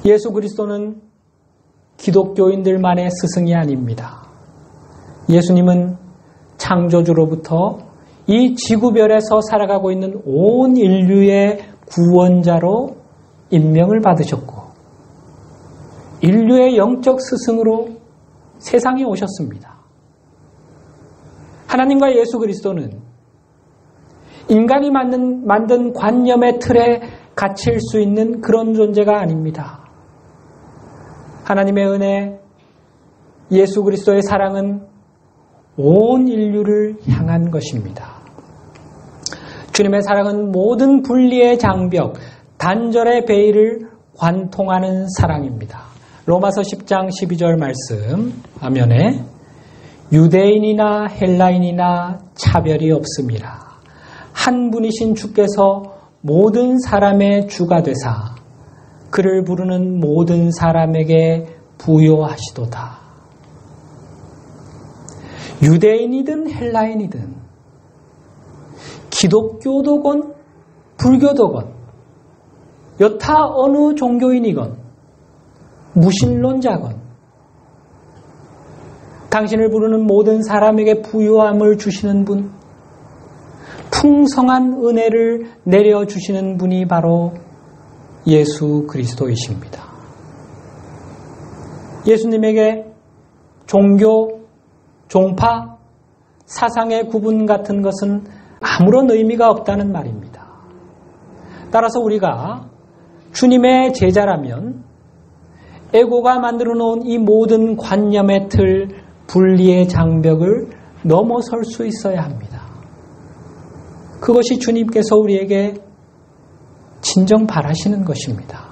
예수 그리스도는 기독교인들만의 스승이 아닙니다. 예수님은 창조주로부터 이 지구별에서 살아가고 있는 온 인류의 구원자로 임명을 받으셨고 인류의 영적 스승으로 세상에 오셨습니다. 하나님과 예수 그리스도는 인간이 만든 관념의 틀에 갇힐 수 있는 그런 존재가 아닙니다. 하나님의 은혜, 예수 그리스도의 사랑은 온 인류를 향한 것입니다. 주님의 사랑은 모든 분리의 장벽, 단절의 베일을 관통하는 사랑입니다. 로마서 10장 12절 말씀 화면에 유대인이나 헬라인이나 차별이 없음이라. 한 분이신 주께서 모든 사람의 주가 되사 그를 부르는 모든 사람에게 부요하시도다. 유대인이든 헬라인이든 기독교도건 불교도건 여타 어느 종교인이건 무신론자건 당신을 부르는 모든 사람에게 부요함을 주시는 분, 풍성한 은혜를 내려주시는 분이 바로 예수 그리스도이십니다. 예수님에게 종교, 종파, 사상의 구분 같은 것은 아무런 의미가 없다는 말입니다. 따라서 우리가 주님의 제자라면 에고가 만들어 놓은 이 모든 관념의 틀, 분리의 장벽을 넘어설 수 있어야 합니다. 그것이 주님께서 우리에게 진정 바라시는 것입니다.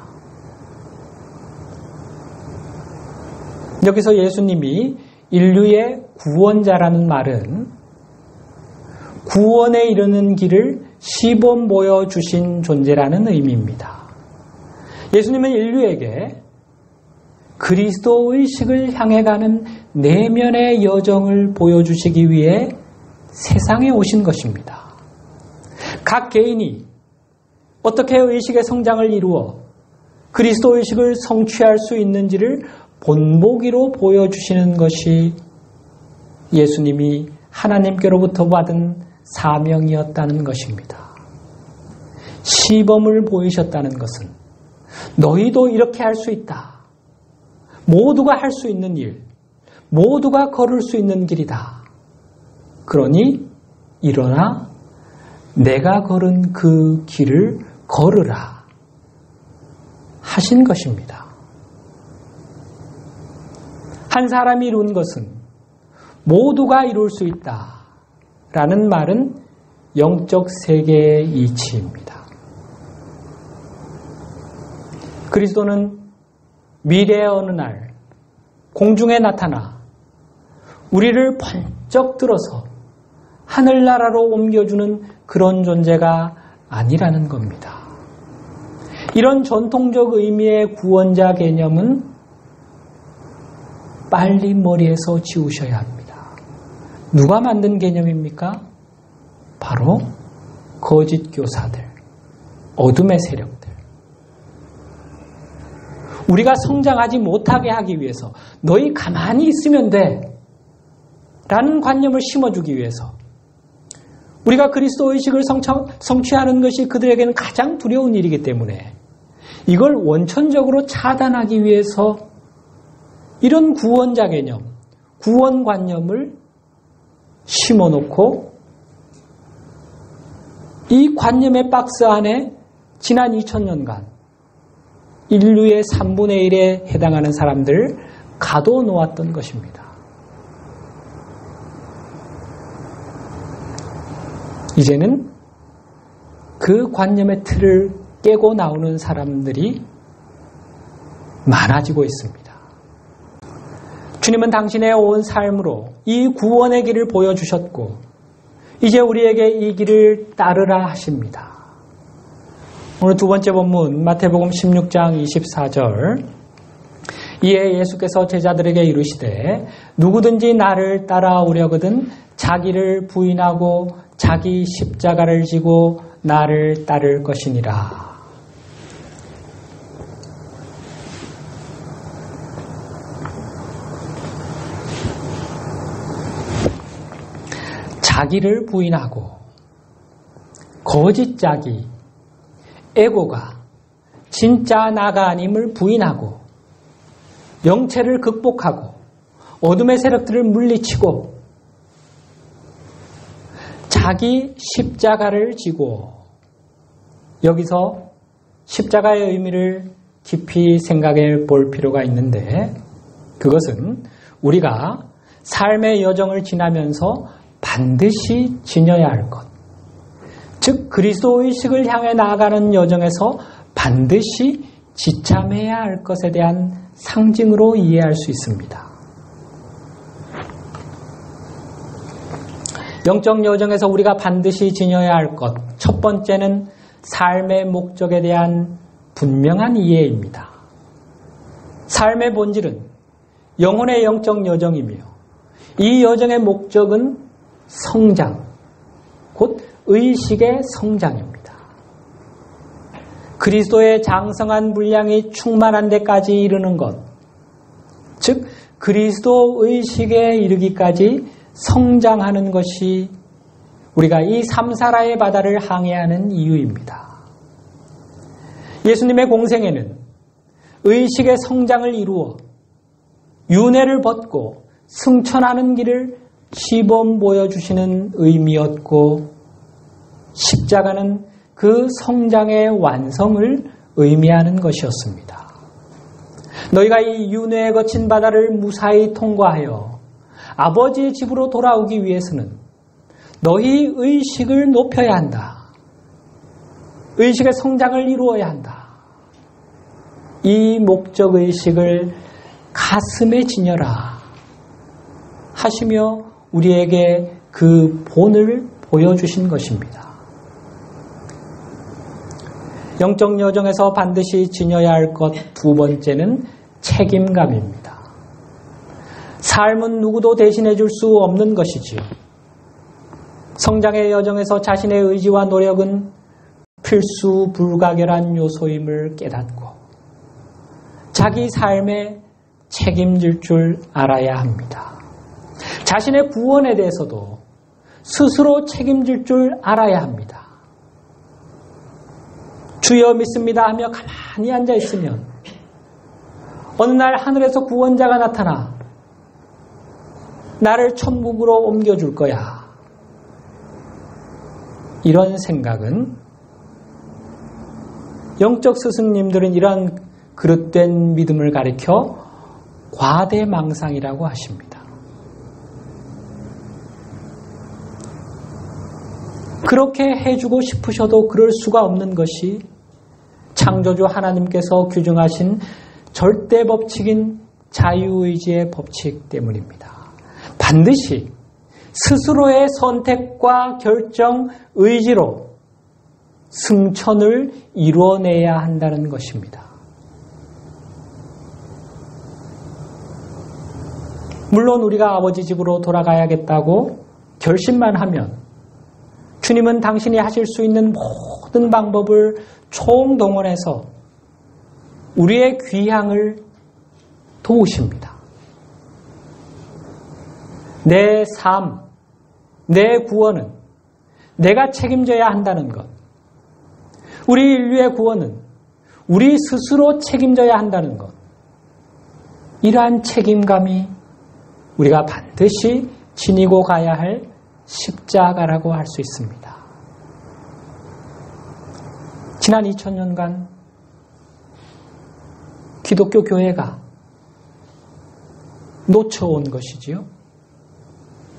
여기서 예수님이 인류의 구원자라는 말은 구원에 이르는 길을 시범 보여주신 존재라는 의미입니다. 예수님은 인류에게 그리스도 의식을 향해 가는 내면의 여정을 보여주시기 위해 세상에 오신 것입니다. 각 개인이 어떻게 의식의 성장을 이루어 그리스도 의식을 성취할 수 있는지를 본보기로 보여주시는 것이 예수님이 하나님께로부터 받은 사명이었다는 것입니다. 시범을 보이셨다는 것은 너희도 이렇게 할 수 있다. 모두가 할 수 있는 일, 모두가 걸을 수 있는 길이다. 그러니 일어나 내가 걸은 그 길을 걸으라 하신 것입니다. 한 사람이 이룬 것은 모두가 이룰 수 있다라는 말은 영적 세계의 이치입니다. 그리스도는 미래의 어느 날 공중에 나타나 우리를 번쩍 들어서 하늘나라로 옮겨주는 그런 존재가 아니라는 겁니다. 이런 전통적 의미의 구원자 개념은 빨리 머리에서 지우셔야 합니다. 누가 만든 개념입니까? 바로 거짓 교사들, 어둠의 세력들. 우리가 성장하지 못하게 하기 위해서 너희 가만히 있으면 돼 라는 관념을 심어주기 위해서 우리가 그리스도 의식을 성취하는 것이 그들에게는 가장 두려운 일이기 때문에 이걸 원천적으로 차단하기 위해서 이런 구원자 개념, 구원관념을 심어놓고 이 관념의 박스 안에 지난 2000년간 인류의 3분의 1에 해당하는 사람들을 가둬놓았던 것입니다. 이제는 그 관념의 틀을 깨고 나오는 사람들이 많아지고 있습니다. 주님은 당신의 온 삶으로 이 구원의 길을 보여주셨고 이제 우리에게 이 길을 따르라 하십니다. 오늘 두 번째 본문 마태복음 16장 24절 이에 예수께서 제자들에게 이르시되 누구든지 나를 따라오려거든 자기를 부인하고 자기 십자가를 지고 나를 따를 것이니라. 자기를 부인하고 거짓 자기, 에고가 진짜 나가 아님을 부인하고 영체를 극복하고 어둠의 세력들을 물리치고 자기 십자가를 지고, 여기서 십자가의 의미를 깊이 생각해 볼 필요가 있는데, 그것은 우리가 삶의 여정을 지나면서 반드시 지녀야 할 것, 즉 그리스도 의식을 향해 나아가는 여정에서 반드시 지참해야 할 것에 대한 상징으로 이해할 수 있습니다. 영적 여정에서 우리가 반드시 지녀야 할 것, 첫 번째는 삶의 목적에 대한 분명한 이해입니다. 삶의 본질은 영혼의 영적 여정이며 이 여정의 목적은 성장, 곧 의식의 성장입니다. 그리스도의 장성한 분량이 충만한 데까지 이르는 것, 즉 그리스도 의식에 이르기까지 성장하는 것이 우리가 이 삼사라의 바다를 항해하는 이유입니다. 예수님의 공생애는 의식의 성장을 이루어 윤회를 벗고 승천하는 길을 시범 보여주시는 의미였고, 십자가는 그 성장의 완성을 의미하는 것이었습니다. 너희가 이 윤회에 거친 바다를 무사히 통과하여 아버지의 집으로 돌아오기 위해서는 너희 의식을 높여야 한다. 의식의 성장을 이루어야 한다. 이 목적의식을 가슴에 지녀라 하시며 우리에게 그 본을 보여주신 것입니다. 영적 여정에서 반드시 지녀야 할 것 두 번째는 책임감입니다. 삶은 누구도 대신해 줄 수 없는 것이지요. 성장의 여정에서 자신의 의지와 노력은 필수 불가결한 요소임을 깨닫고 자기 삶에 책임질 줄 알아야 합니다. 자신의 구원에 대해서도 스스로 책임질 줄 알아야 합니다. 주여 믿습니다 하며 가만히 앉아 있으면 어느 날 하늘에서 구원자가 나타나 나를 천국으로 옮겨줄 거야. 이런 생각은, 영적 스승님들은 이런 그릇된 믿음을 가리켜 과대망상이라고 하십니다. 그렇게 해주고 싶으셔도 그럴 수가 없는 것이 창조주 하나님께서 규정하신 절대 법칙인 자유의지의 법칙 때문입니다. 반드시 스스로의 선택과 결정, 의지로 승천을 이루어내야 한다는 것입니다. 물론 우리가 아버지 집으로 돌아가야겠다고 결심만 하면 주님은 당신이 하실 수 있는 모든 방법을 총동원해서 우리의 귀향을 도우십니다. 내 삶, 내 구원은 내가 책임져야 한다는 것, 우리 인류의 구원은 우리 스스로 책임져야 한다는 것, 이러한 책임감이 우리가 반드시 지니고 가야 할 십자가라고 할 수 있습니다. 지난 2000년간 기독교 교회가 놓쳐온 것이지요.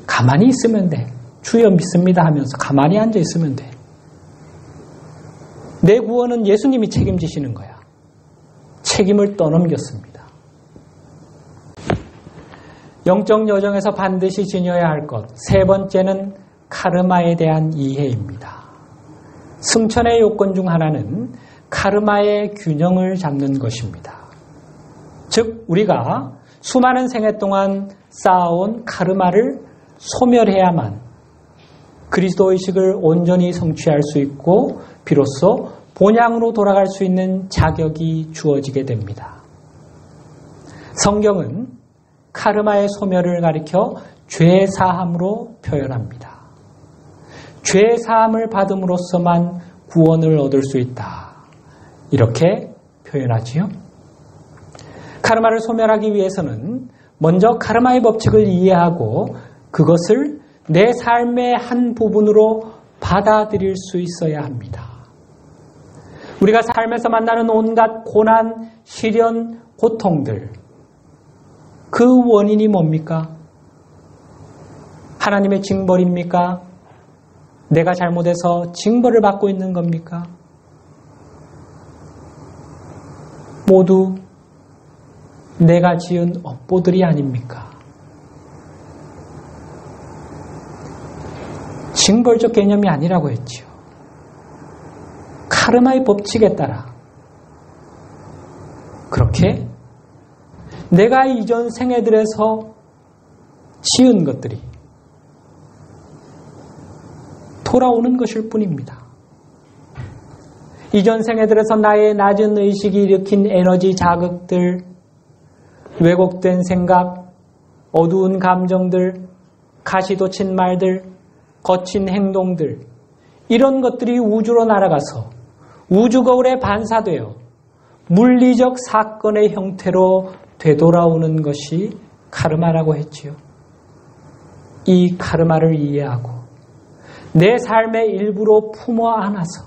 가만히 있으면 돼. 주여 믿습니다 하면서 가만히 앉아 있으면 돼. 내 구원은 예수님이 책임지시는 거야. 책임을 떠넘겼습니다. 영적 여정에서 반드시 지녀야 할 것, 세 번째는 카르마에 대한 이해입니다. 승천의 요건 중 하나는 카르마의 균형을 잡는 것입니다. 즉 우리가 수많은 생애 동안 쌓아온 카르마를 소멸해야만 그리스도의식을 온전히 성취할 수 있고 비로소 본향으로 돌아갈 수 있는 자격이 주어지게 됩니다. 성경은 카르마의 소멸을 가리켜 죄사함으로 표현합니다. 죄 사함을 받음으로써만 구원을 얻을 수 있다. 이렇게 표현하지요. 카르마를 소멸하기 위해서는 먼저 카르마의 법칙을 이해하고 그것을 내 삶의 한 부분으로 받아들일 수 있어야 합니다. 우리가 삶에서 만나는 온갖 고난, 시련, 고통들, 그 원인이 뭡니까? 하나님의 징벌입니까? 내가 잘못해서 징벌을 받고 있는 겁니까? 모두 내가 지은 업보들이 아닙니까? 징벌적 개념이 아니라고 했지요. 카르마의 법칙에 따라 그렇게 내가 이전 생애들에서 지은 것들이 돌아오는 것일 뿐입니다. 이전 생애들에서 나의 낮은 의식이 일으킨 에너지 자극들, 왜곡된 생각, 어두운 감정들, 가시돋친 말들, 거친 행동들, 이런 것들이 우주로 날아가서 우주 거울에 반사되어 물리적 사건의 형태로 되돌아오는 것이 카르마라고 했지요. 이 카르마를 이해하고 내 삶의 일부로 품어 안아서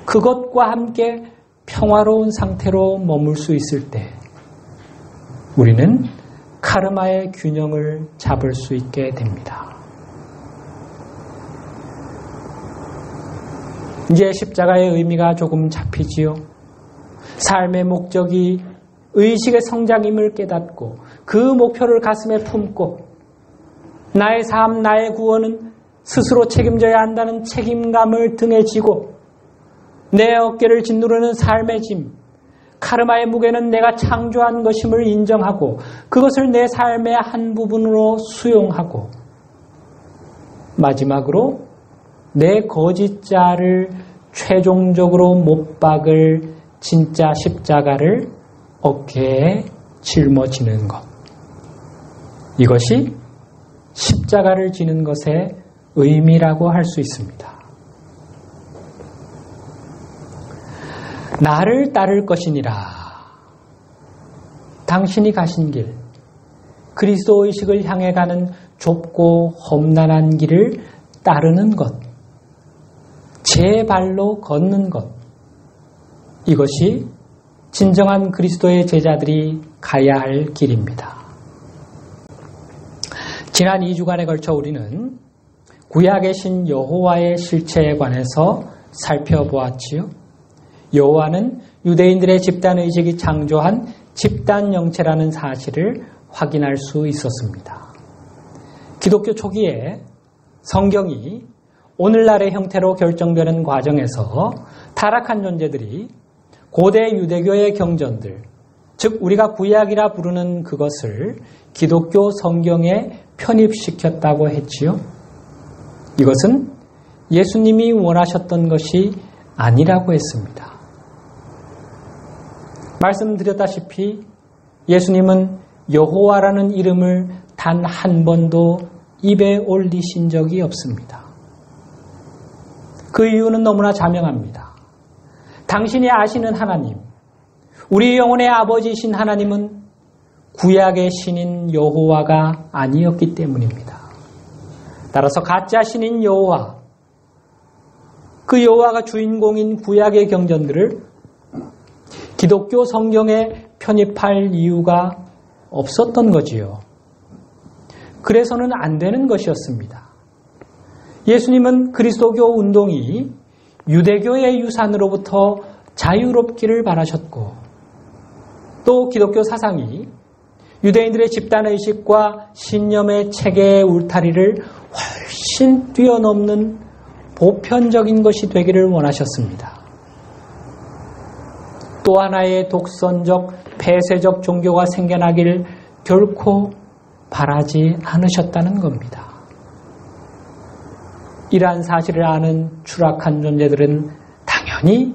그것과 함께 평화로운 상태로 머물 수 있을 때 우리는 카르마의 균형을 잡을 수 있게 됩니다. 이제 십자가의 의미가 조금 잡히지요. 삶의 목적이 의식의 성장임을 깨닫고 그 목표를 가슴에 품고 나의 삶, 나의 구원은 스스로 책임져야 한다는 책임감을 등에 지고 내 어깨를 짓누르는 삶의 짐, 카르마의 무게는 내가 창조한 것임을 인정하고 그것을 내 삶의 한 부분으로 수용하고 마지막으로 내 거짓자를 최종적으로 못 박을 진짜 십자가를 어깨에 짊어지는 것. 이것이 십자가를 지는 것의 의미라고 할 수 있습니다. 나를 따를 것이니라. 당신이 가신 길, 그리스도 의식을 향해 가는 좁고 험난한 길을 따르는 것, 제 발로 걷는 것, 이것이 진정한 그리스도의 제자들이 가야 할 길입니다. 지난 2주간에 걸쳐 우리는 구약의 신 여호와의 실체에 관해서 살펴보았지요. 여호와는 유대인들의 집단의식이 창조한 집단영체라는 사실을 확인할 수 있었습니다. 기독교 초기에 성경이 오늘날의 형태로 결정되는 과정에서 타락한 존재들이 고대 유대교의 경전들, 즉 우리가 구약이라 부르는 그것을 기독교 성경에 편입시켰다고 했지요. 이것은 예수님이 원하셨던 것이 아니라고 했습니다. 말씀드렸다시피 예수님은 여호와라는 이름을 단 한 번도 입에 올리신 적이 없습니다. 그 이유는 너무나 자명합니다. 당신이 아시는 하나님, 우리 영혼의 아버지이신 하나님은 구약의 신인 여호와가 아니었기 때문입니다. 따라서 가짜 신인 여호와, 그 여호와가 주인공인 구약의 경전들을 기독교 성경에 편입할 이유가 없었던 거지요. 그래서는 안 되는 것이었습니다. 예수님은 그리스도교 운동이 유대교의 유산으로부터 자유롭기를 바라셨고 또 기독교 사상이 유대인들의 집단의식과 신념의 체계의 울타리를 훨씬 뛰어넘는 보편적인 것이 되기를 원하셨습니다. 또 하나의 독선적, 폐쇄적 종교가 생겨나길 결코 바라지 않으셨다는 겁니다. 이러한 사실을 아는 추락한 존재들은 당연히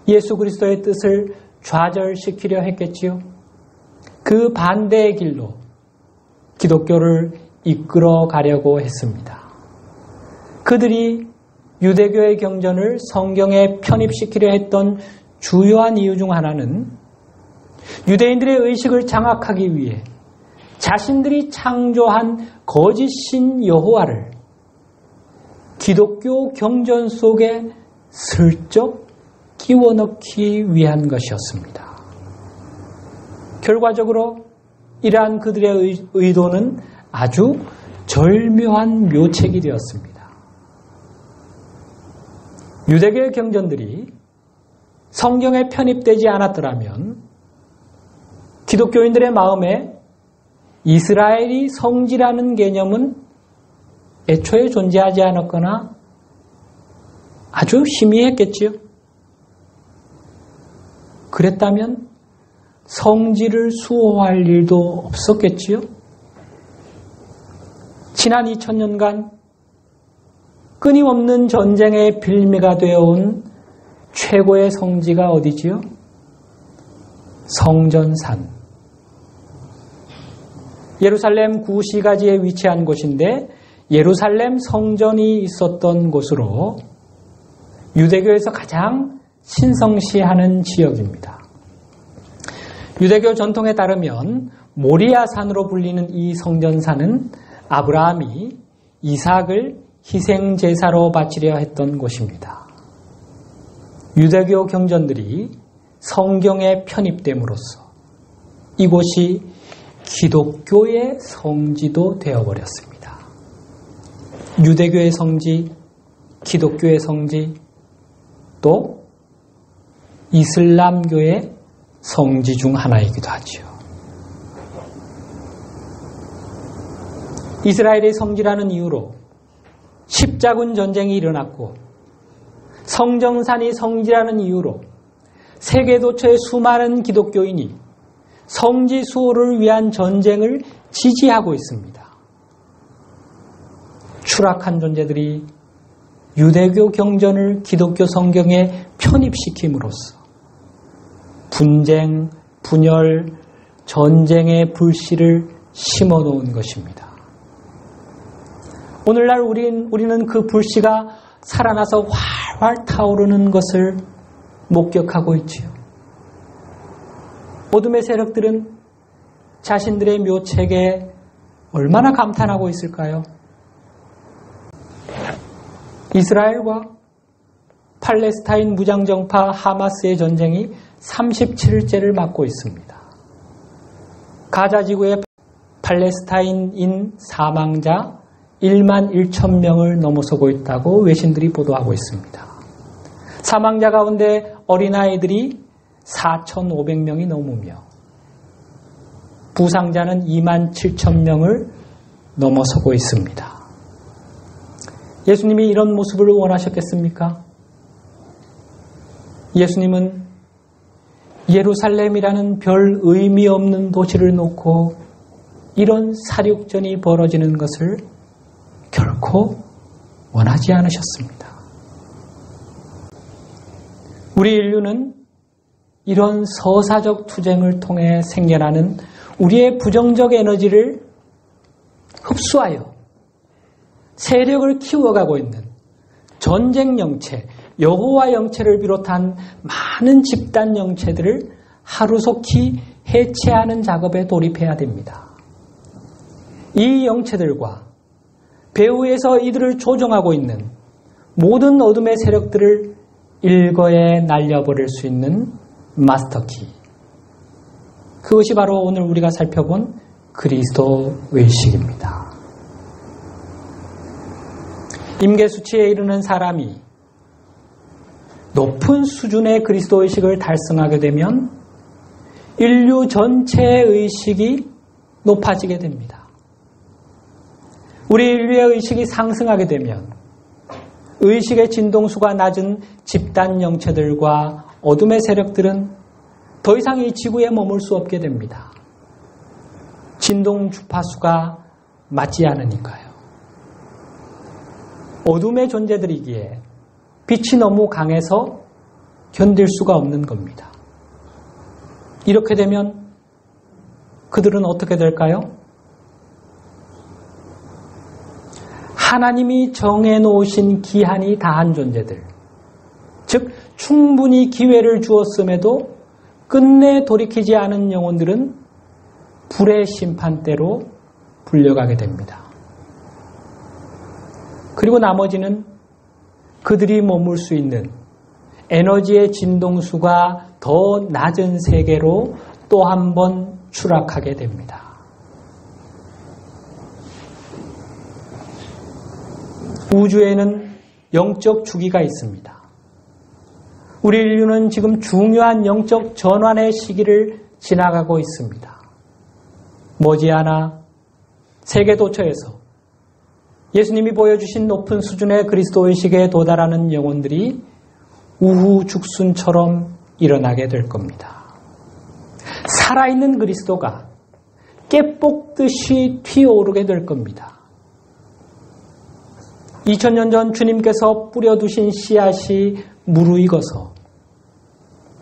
예수 그리스도의 뜻을 좌절시키려 했겠지요. 그 반대의 길로 기독교를 이끌어 가려고 했습니다. 그 그들이 유대교의 경전을 성경에 편입시키려 했던 주요한 이유 중 하나는 유대인들의 의식을 장악하기 위해 자신들이 창조한 거짓 신 여호와를 기독교 경전 속에 슬쩍 끼워 넣기 위한 것이었습니다. 결과적으로 이러한 그들의 의도는 아주 절묘한 묘책이 되었습니다. 유대교의 경전들이 성경에 편입되지 않았더라면 기독교인들의 마음에 이스라엘이 성지라는 개념은 애초에 존재하지 않았거나 아주 희미했겠지요. 그랬다면 성지를 수호할 일도 없었겠지요. 지난 2000년간 끊임없는 전쟁의 빌미가 되어온 최고의 성지가 어디지요? 성전산. 예루살렘 구시가지에 위치한 곳인데 예루살렘 성전이 있었던 곳으로 유대교에서 가장 신성시하는 지역입니다. 유대교 전통에 따르면 모리아산으로 불리는 이 성전산은 아브라함이 이삭을 희생제사로 바치려 했던 곳입니다. 유대교 경전들이 성경에 편입됨으로써 이곳이 기독교의 성지도 되어버렸습니다. 유대교의 성지, 기독교의 성지, 또 이슬람교의 성지 중 하나이기도 하지요. 이스라엘의 성지라는 이유로 십자군 전쟁이 일어났고 성정산이 성지라는 이유로 세계 도처의 수많은 기독교인이 성지 수호를 위한 전쟁을 지지하고 있습니다. 추락한 존재들이 유대교 경전을 기독교 성경에 편입시킴으로써 분쟁, 분열, 전쟁의 불씨를 심어놓은 것입니다. 오늘날 우리는 그 불씨가 살아나서 활활 타오르는 것을 목격하고 있지요. 어둠의 세력들은 자신들의 묘책에 얼마나 감탄하고 있을까요? 이스라엘과 팔레스타인 무장정파 하마스의 전쟁이 37일째를 맞고 있습니다. 가자 지구의 팔레스타인인 사망자 1만 1천 명을 넘어서고 있다고 외신들이 보도하고 있습니다. 사망자 가운데 어린아이들이 4,500명이 넘으며 부상자는 2만 7천 명을 넘어서고 있습니다. 예수님이 이런 모습을 원하셨겠습니까? 예수님은 예루살렘이라는 별 의미 없는 도시를 놓고 이런 살육전이 벌어지는 것을 결코 원하지 않으셨습니다. 우리 인류는 이런 서사적 투쟁을 통해 생겨나는 우리의 부정적 에너지를 흡수하여 세력을 키워가고 있는 전쟁 영체, 여호와 영체를 비롯한 많은 집단 영체들을 하루속히 해체하는 작업에 돌입해야 됩니다. 이 영체들과 배후에서 이들을 조종하고 있는 모든 어둠의 세력들을 일거에 날려버릴 수 있는 마스터키. 그것이 바로 오늘 우리가 살펴본 그리스도 의식입니다. 임계수치에 이르는 사람이 높은 수준의 그리스도 의식을 달성하게 되면 인류 전체의 의식이 높아지게 됩니다. 우리 인류의 의식이 상승하게 되면 의식의 진동수가 낮은 집단 영체들과 어둠의 세력들은 더 이상 이 지구에 머물 수 없게 됩니다. 진동 주파수가 맞지 않으니까요. 어둠의 존재들이기에 빛이 너무 강해서 견딜 수가 없는 겁니다. 이렇게 되면 그들은 어떻게 될까요? 하나님이 정해놓으신 기한이 다한 존재들, 즉 충분히 기회를 주었음에도 끝내 돌이키지 않은 영혼들은 불의 심판대로 불려가게 됩니다. 그리고 나머지는 그들이 머물 수 있는 에너지의 진동수가 더 낮은 세계로 또 한 번 추락하게 됩니다. 우주에는 영적 주기가 있습니다. 우리 인류는 지금 중요한 영적 전환의 시기를 지나가고 있습니다. 머지않아 세계 도처에서 예수님이 보여주신 높은 수준의 그리스도의식에 도달하는 영혼들이 우후죽순처럼 일어나게 될 겁니다. 살아있는 그리스도가 깨뽑듯이 튀어오르게 될 겁니다. 2000년 전 주님께서 뿌려두신 씨앗이 무르익어서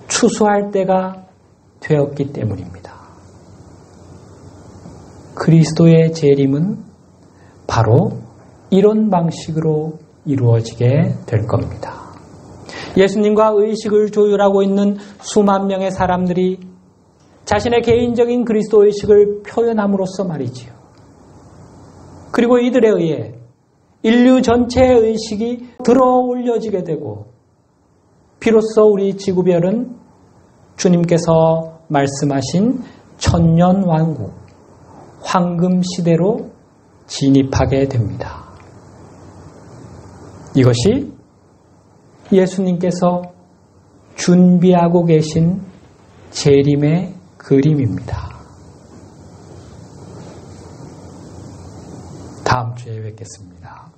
추수할 때가 되었기 때문입니다. 그리스도의 재림은 바로 이런 방식으로 이루어지게 될 겁니다. 예수님과 의식을 조율하고 있는 수만 명의 사람들이 자신의 개인적인 그리스도의식을 표현함으로써 말이지요. 그리고 이들에 의해 인류 전체의 의식이 들어 올려지게 되고 비로소 우리 지구별은 주님께서 말씀하신 천년왕국, 황금시대로 진입하게 됩니다. 이것이 예수님께서 준비하고 계신 재림의 그림입니다. 다음 주에 뵙겠습니다.